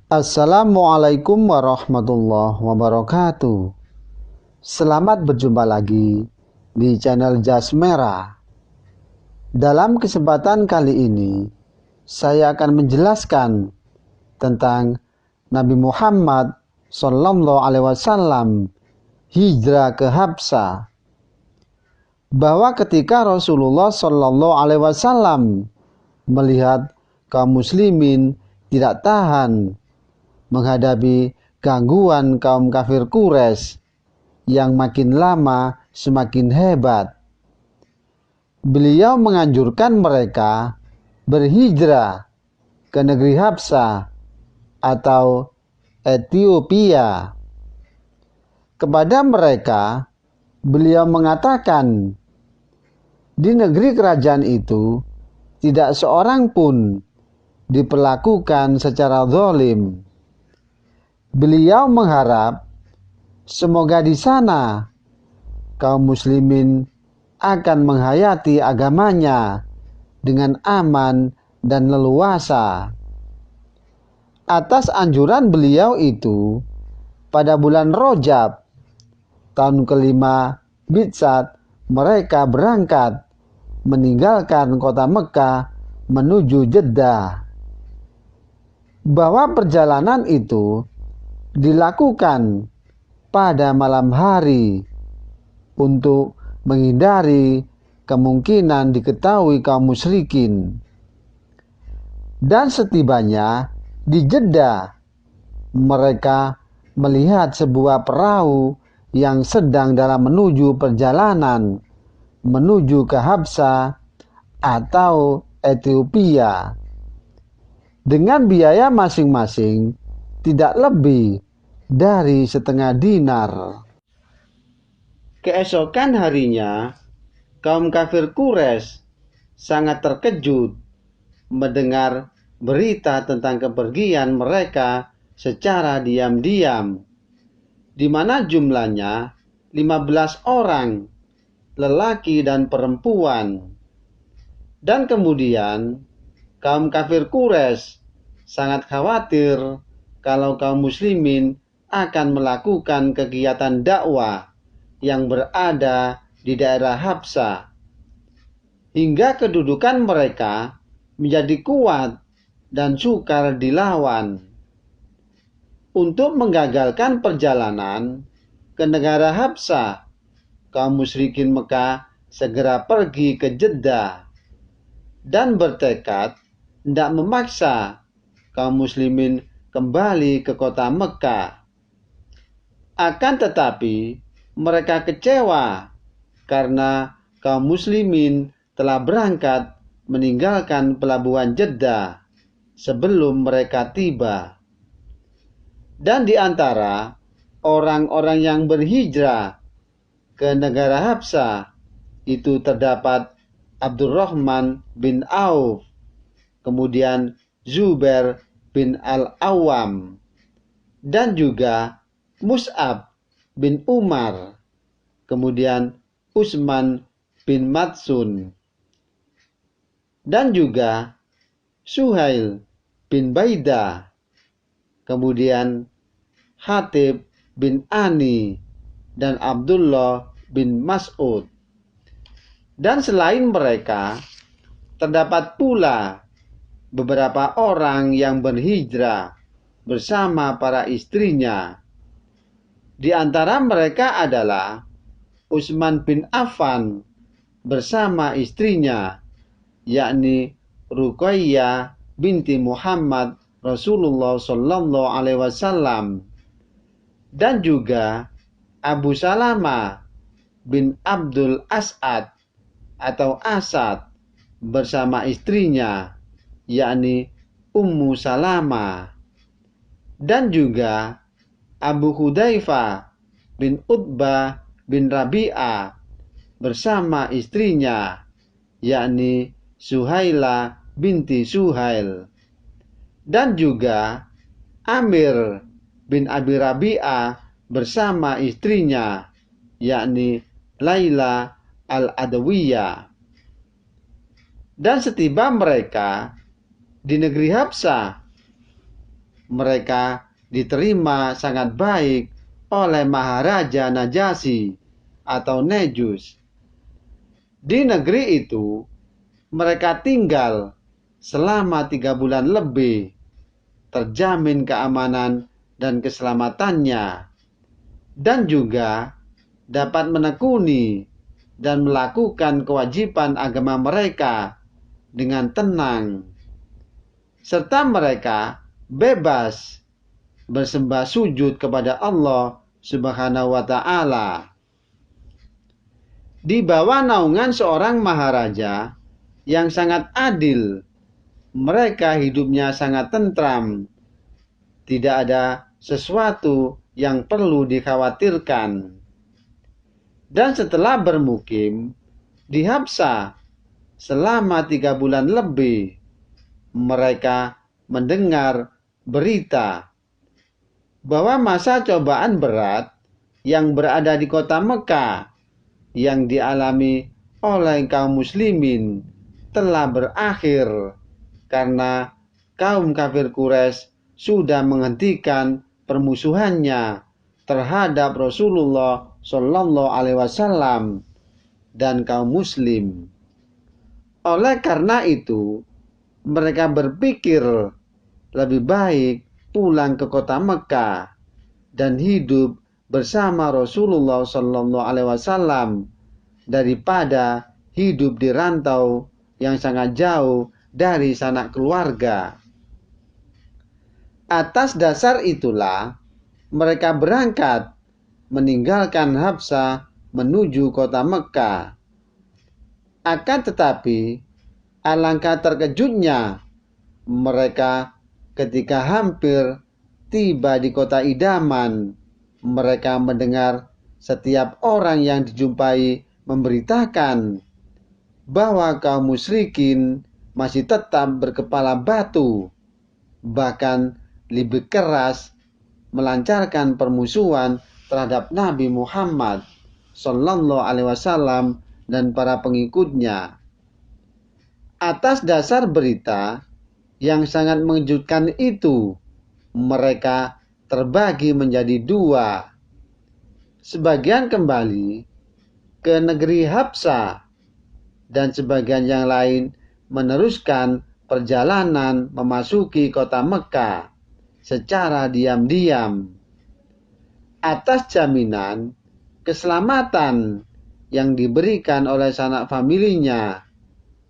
Assalamualaikum warahmatullahi wabarakatuh. Selamat berjumpa lagi di channel Jas Merah. Dalam kesempatan kali ini, saya akan menjelaskan tentang Nabi Muhammad SAW hijrah ke Habsah. Bahwa ketika Rasulullah SAW melihat kaum muslimin tidak tahan menghadapi gangguan kaum kafir Quraisy yang makin lama semakin hebat, beliau menganjurkan mereka berhijrah ke negeri Habsah atau Ethiopia. Kepada mereka, beliau mengatakan, di negeri kerajaan itu tidak seorang pun diperlakukan secara zalim. Beliau mengharap semoga di sana kaum muslimin akan menghayati agamanya dengan aman dan leluasa. Atas anjuran beliau itu, pada bulan Rajab tahun kelima Bi'tsat, mereka berangkat meninggalkan kota Mekah menuju Jeddah. Bahwa perjalanan itu dilakukan pada malam hari untuk menghindari kemungkinan diketahui kaum musyrikin. Dan setibanya di Jeddah, mereka melihat sebuah perahu yang sedang dalam menuju perjalanan menuju ke Habsah atau Ethiopia dengan biaya masing-masing tidak lebih dari setengah dinar. Keesokan harinya, kaum kafir Quraisy sangat terkejut mendengar berita tentang kepergian mereka secara diam-diam, di mana jumlahnya 15 orang, lelaki dan perempuan. Dan kemudian kaum kafir Quraisy sangat khawatir kalau kaum muslimin akan melakukan kegiatan dakwah yang berada di daerah Habsah, hingga kedudukan mereka menjadi kuat dan sukar dilawan. Untuk menggagalkan perjalanan ke negara Habsah, kaum musyrikin Mekah segera pergi ke Jeddah dan bertekad hendak memaksa kaum muslimin kembali ke kota Mekah. Akan tetapi mereka kecewa karena kaum muslimin telah berangkat meninggalkan pelabuhan Jeddah sebelum mereka tiba. Dan di antara orang-orang yang berhijrah ke negara Habsah itu terdapat Abdurrahman bin Auf, kemudian Zubair bin Al-Awwam, dan juga Mus'ab bin Umar, kemudian Utsman bin Madsun, dan juga Suhail bin Baidah, kemudian Hatib bin Ani, dan Abdullah bin Mas'ud. Dan selain mereka, terdapat pula beberapa orang yang berhijrah bersama para istrinya. Di antara mereka adalah Utsman bin Affan bersama istrinya, yakni Ruqayyah binti Muhammad Rasulullah Sallallahu Alaihi Wasallam, dan juga Abu Salamah bin Abdul As'ad atau Asad bersama istrinya, yakni Ummu Salamah, dan juga Abu Hudzaifah bin Utbah bin Rabi'ah bersama istrinya, yakni Suhaila binti Suhail, dan juga Amir bin Abi Rabi'ah bersama istrinya, yakni Laila al-Adawiyah. Dan setiba mereka di negeri Habsah, mereka diterima sangat baik oleh Maharaja Najasyi atau Nejus. Di negeri itu, mereka tinggal selama 3 bulan lebih, terjamin keamanan dan keselamatannya, dan juga dapat menekuni dan melakukan kewajiban agama mereka dengan tenang, serta mereka bebas bersembah sujud kepada Allah Subhanahu wa Ta'ala. Di bawah naungan seorang maharaja yang sangat adil, mereka hidupnya sangat tentram. Tidak ada sesuatu yang perlu dikhawatirkan. Dan setelah bermukim di Habsah selama 3 bulan lebih, mereka mendengar berita bahwa masa cobaan berat yang berada di kota Mekah yang dialami oleh kaum muslimin telah berakhir karena kaum kafir Quraisy sudah menghentikan permusuhannya terhadap Rasulullah Shallallahu Alaihi Wasallam dan kaum muslim. Oleh karena itu, mereka berpikir lebih baik pulang ke kota Mekah dan hidup bersama Rasulullah Shallallahu Alaihi Wasallam daripada hidup di rantau yang sangat jauh dari sanak keluarga. Atas dasar itulah mereka berangkat meninggalkan Habsah menuju kota Mekah. Akan tetapi, alangkah terkejutnya mereka ketika hampir tiba di kota idaman. Mereka mendengar setiap orang yang dijumpai memberitakan bahwa kaum musyrikin masih tetap berkepala batu, bahkan lebih keras melancarkan permusuhan terhadap Nabi Muhammad Sallallahu Alaihi Wasallam dan para pengikutnya. Atas dasar berita yang sangat mengejutkan itu, mereka terbagi menjadi 2. Sebagian kembali ke negeri Habsah dan sebagian yang lain meneruskan perjalanan memasuki kota Mekah secara diam-diam atas jaminan keselamatan yang diberikan oleh sanak familinya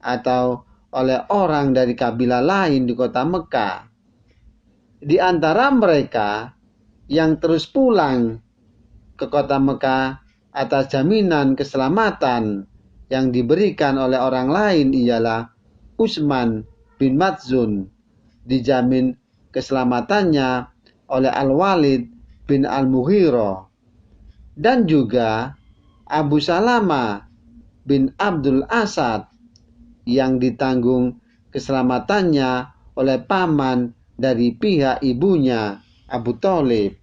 atau oleh orang dari kabilah lain di kota Mekah. Di antara mereka yang terus pulang ke kota Mekah atas jaminan keselamatan yang diberikan oleh orang lain ialah Utsman bin Maz'un, dijamin keselamatannya oleh Al-Walid bin Al-Mughirah, dan juga Abu Salamah bin Abdul Asad yang ditanggung keselamatannya oleh paman dari pihak ibunya, Abu Thalib.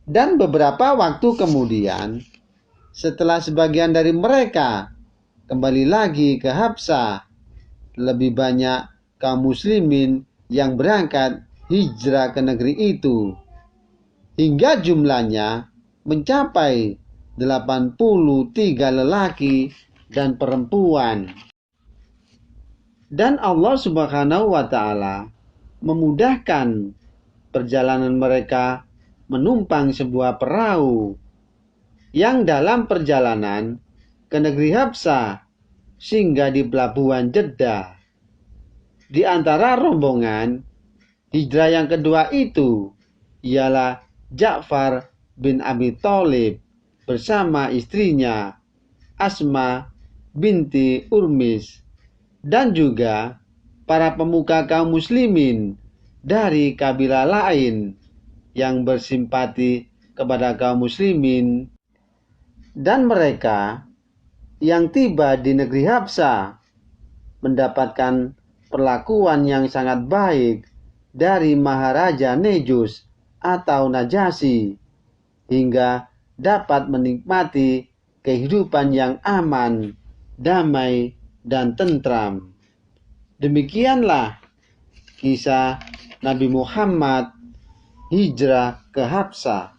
Dan beberapa waktu kemudian, setelah sebagian dari mereka kembali lagi ke Habsah, lebih banyak kaum muslimin yang berangkat hijrah ke negeri itu, hingga jumlahnya mencapai 83 lelaki dan perempuan. Dan Allah Subhanahu wa Ta'ala memudahkan perjalanan mereka menumpang sebuah perahu yang dalam perjalanan ke negeri Habsah singgah di pelabuhan Jeddah. Di antara rombongan hijrah yang kedua itu ialah Ja'far bin Abi Thalib bersama istrinya Asma binti Urmis, dan juga para pemuka kaum muslimin dari kabilah lain yang bersimpati kepada kaum muslimin. Dan mereka yang tiba di negeri Habsah mendapatkan perlakuan yang sangat baik dari Maharaja Nejus atau Najasyi, hingga dapat menikmati kehidupan yang aman, damai, dan tentram. Demikianlah kisah Nabi Muhammad hijrah ke Habsah.